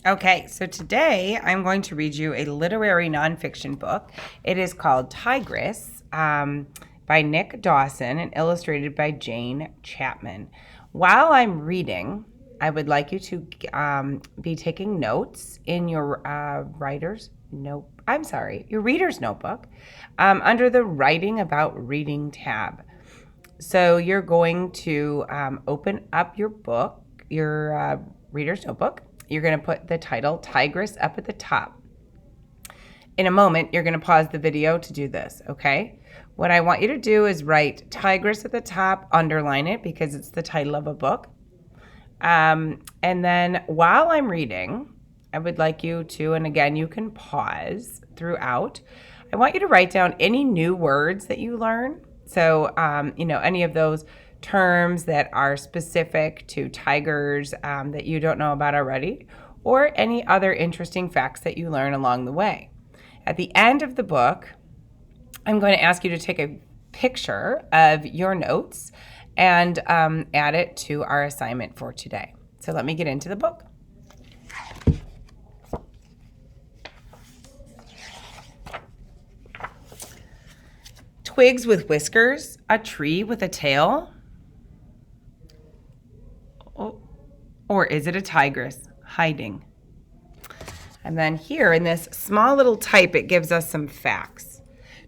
Okay, so today I'm going to read you a literary nonfiction book. It is called Tigress by Nick Dawson and illustrated by Jane Chapman. While I'm reading, I would like you to be taking notes in your your reader's notebook under the Writing About Reading tab. So you're going to open up your book, your reader's notebook. You're going to put the title Tigress up at the top. In a moment, you're going to pause the video to do this, okay? What I want you to do is write Tigress at the top, underline it because it's the title of a book. And then while I'm reading, I would like you to, and again, you can pause throughout. I want you to write down any new words that you learn. So, any of those terms that are specific to tigers that you don't know about already, or any other interesting facts that you learn along the way. At the end of the book, I'm going to ask you to take a picture of your notes and add it to our assignment for today. So let me get into the book. Twigs with whiskers, a tree with a tail? Or is it a tigress hiding? And then here in this small little type, it gives us some facts.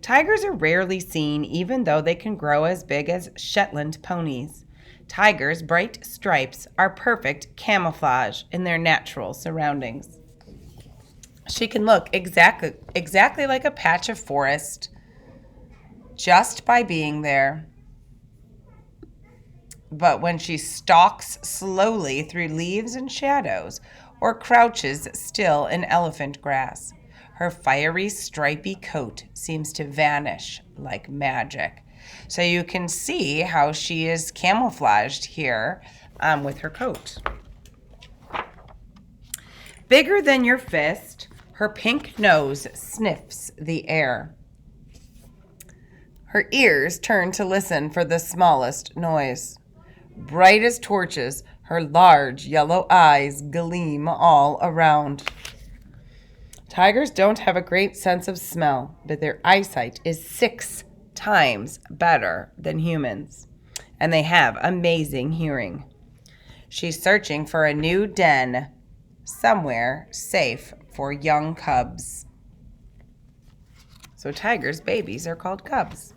Tigers are rarely seen even though they can grow as big as Shetland ponies. Tigers' bright stripes are perfect camouflage in their natural surroundings. She can look exactly like a patch of forest just by being there. But when she stalks slowly through leaves and shadows, or crouches still in elephant grass, her fiery, stripy coat seems to vanish like magic. So you can see how she is camouflaged here with her coat. Bigger than your fist, her pink nose sniffs the air. Her ears turn to listen for the smallest noise. Bright as torches, her large yellow eyes gleam all around. Tigers don't have a great sense of smell, but their eyesight is 6 times better than humans, and they have amazing hearing. She's searching for a new den somewhere safe for young cubs. So tigers' babies are called cubs.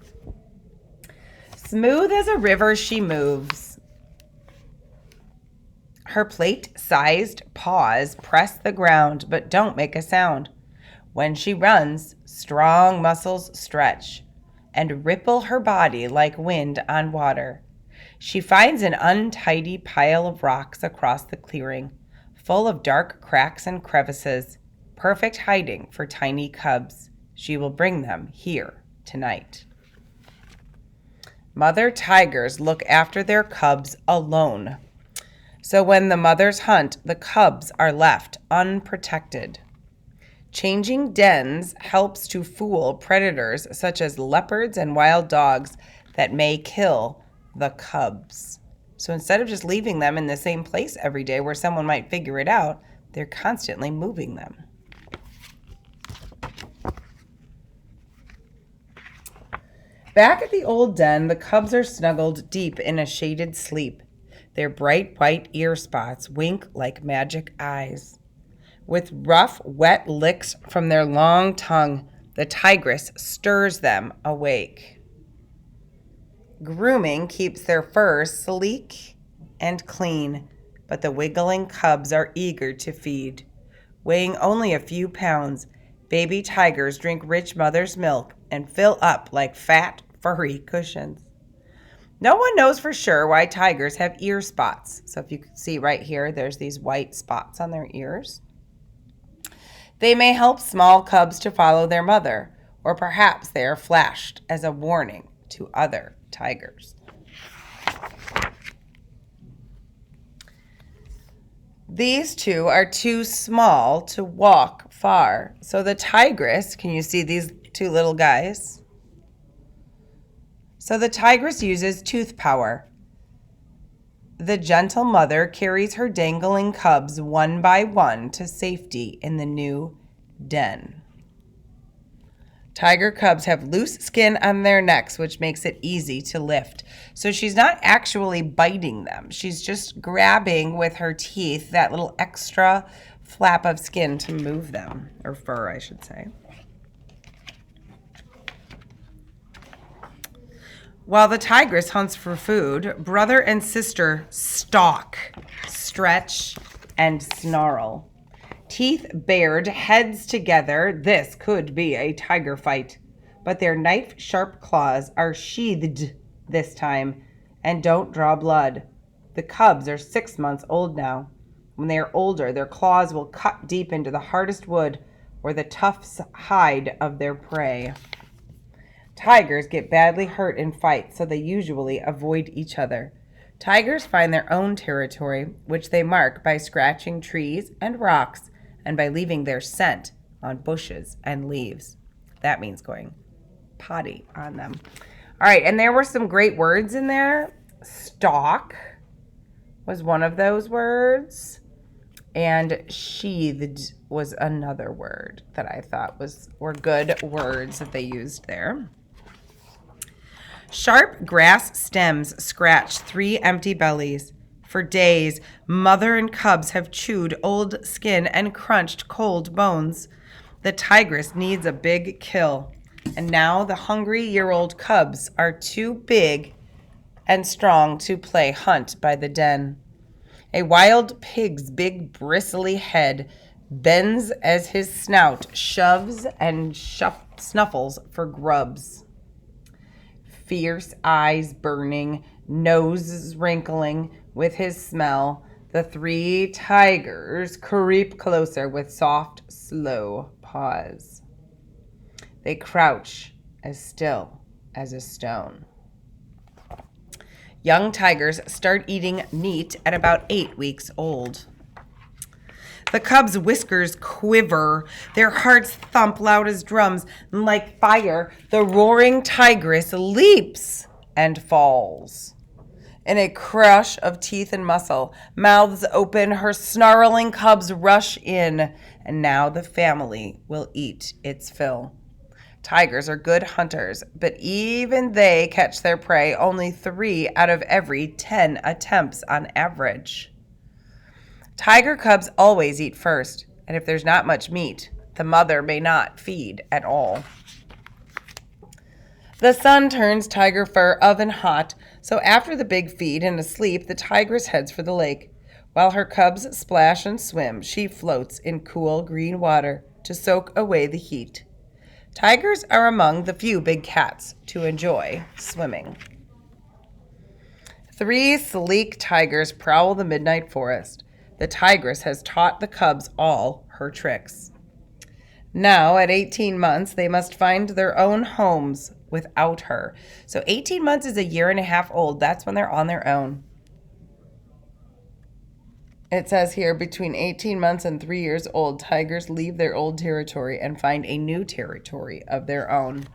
Smooth as a river she moves. Her plate-sized paws press the ground but don't make a sound. When she runs, strong muscles stretch and ripple her body like wind on water. She finds an untidy pile of rocks across the clearing, full of dark cracks and crevices, perfect hiding for tiny cubs. She will bring them here tonight. Mother tigers look after their cubs alone. So when the mothers hunt, the cubs are left unprotected. Changing dens helps to fool predators such as leopards and wild dogs that may kill the cubs. So instead of just leaving them in the same place every day where someone might figure it out, they're constantly moving them. Back at the old den, the cubs are snuggled deep in a shaded sleep. Their bright white ear spots wink like magic eyes. With rough, wet licks from their long tongue, the tigress stirs them awake. Grooming keeps their fur sleek and clean, but the wiggling cubs are eager to feed. Weighing only a few pounds, baby tigers drink rich mother's milk and fill up like fat, furry cushions. No one knows for sure why tigers have ear spots. So if you can see right here, there's these white spots on their ears. They may help small cubs to follow their mother, or perhaps they are flashed as a warning to other tigers. These two are too small to walk far. So the tigress, can you see these two little guys? So the tigress uses tooth power. the gentle mother carries her dangling cubs one by one to safety in the new den. Tiger cubs have loose skin on their necks, which makes it easy to lift. So she's not actually biting them. She's just grabbing with her teeth that little extra flap of skin to move them, or fur, I should say. While the tigress hunts for food, brother and sister stalk, stretch, and snarl. Teeth bared, heads together, this could be a tiger fight. But their knife-sharp claws are sheathed this time and don't draw blood. The cubs are 6 months old now. When they are older, their claws will cut deep into the hardest wood or the tough hide of their prey. Tigers get badly hurt in fights, so they usually avoid each other. Tigers find their own territory, which they mark by scratching trees and rocks and by leaving their scent on bushes and leaves. That means going potty on them. All right, and there were some great words in there. Stalk was one of those words, and sheathed was another word that I thought were good words that they used there. Sharp grass stems scratch 3 empty bellies. For days, mother and cubs have chewed old skin and crunched cold bones. The tigress needs a big kill, and now the hungry year-old cubs are too big and strong to play hunt by the den. A wild pig's big bristly head bends as his snout shoves and snuffles for grubs. Fierce eyes burning, noses wrinkling with his smell, the 3 tigers creep closer with soft, slow paws. They crouch as still as a stone. Young tigers start eating meat at about 8 weeks old. The cubs' whiskers quiver, their hearts thump loud as drums, and like fire, the roaring tigress leaps and falls. In a crush of teeth and muscle, mouths open, her snarling cubs rush in, and now the family will eat its fill. Tigers are good hunters, but even they catch their prey only 3 out of every 10 attempts on average. Tiger cubs always eat first, and if there's not much meat, the mother may not feed at all. The sun turns tiger fur oven hot, so after the big feed and asleep, the tigress heads for the lake. While her cubs splash and swim, she floats in cool green water to soak away the heat. Tigers are among the few big cats to enjoy swimming. 3 sleek tigers prowl the midnight forest. The tigress has taught the cubs all her tricks. Now, at 18 months, they must find their own homes without her. So 18 months is a year and a half old. That's when they're on their own. It says here, between 18 months and 3 years old, tigers leave their old territory and find a new territory of their own.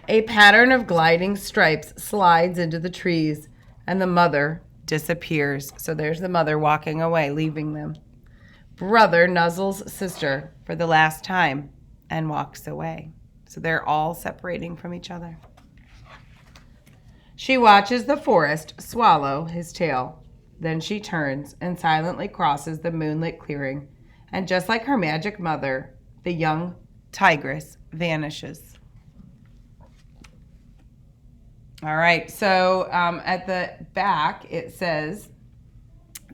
A pattern of gliding stripes slides into the trees, and the mother disappears. So there's the mother walking away, leaving them. Brother nuzzles sister for the last time and walks away. So they're all separating from each other. She watches the forest swallow his tail. Then she turns and silently crosses the moonlit clearing. And just like her magic mother, the young tigress vanishes. All right, so at the back, it says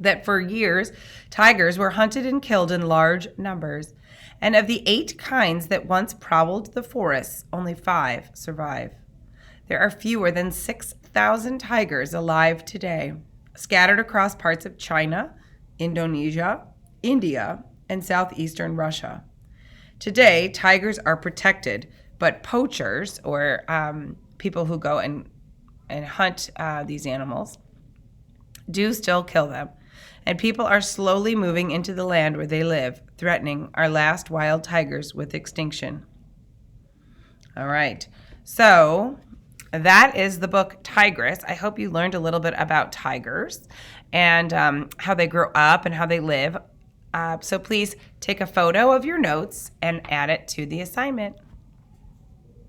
that for years, tigers were hunted and killed in large numbers. And of the 8 kinds that once prowled the forests, only 5 survive. There are fewer than 6,000 tigers alive today, scattered across parts of China, Indonesia, India, and southeastern Russia. Today, tigers are protected, but poachers, or people who go and hunt these animals, do still kill them. And people are slowly moving into the land where they live, threatening our last wild tigers with extinction. All right. So that is the book Tigress. I hope you learned a little bit about tigers and how they grow up and how they live. So please take a photo of your notes and add it to the assignment.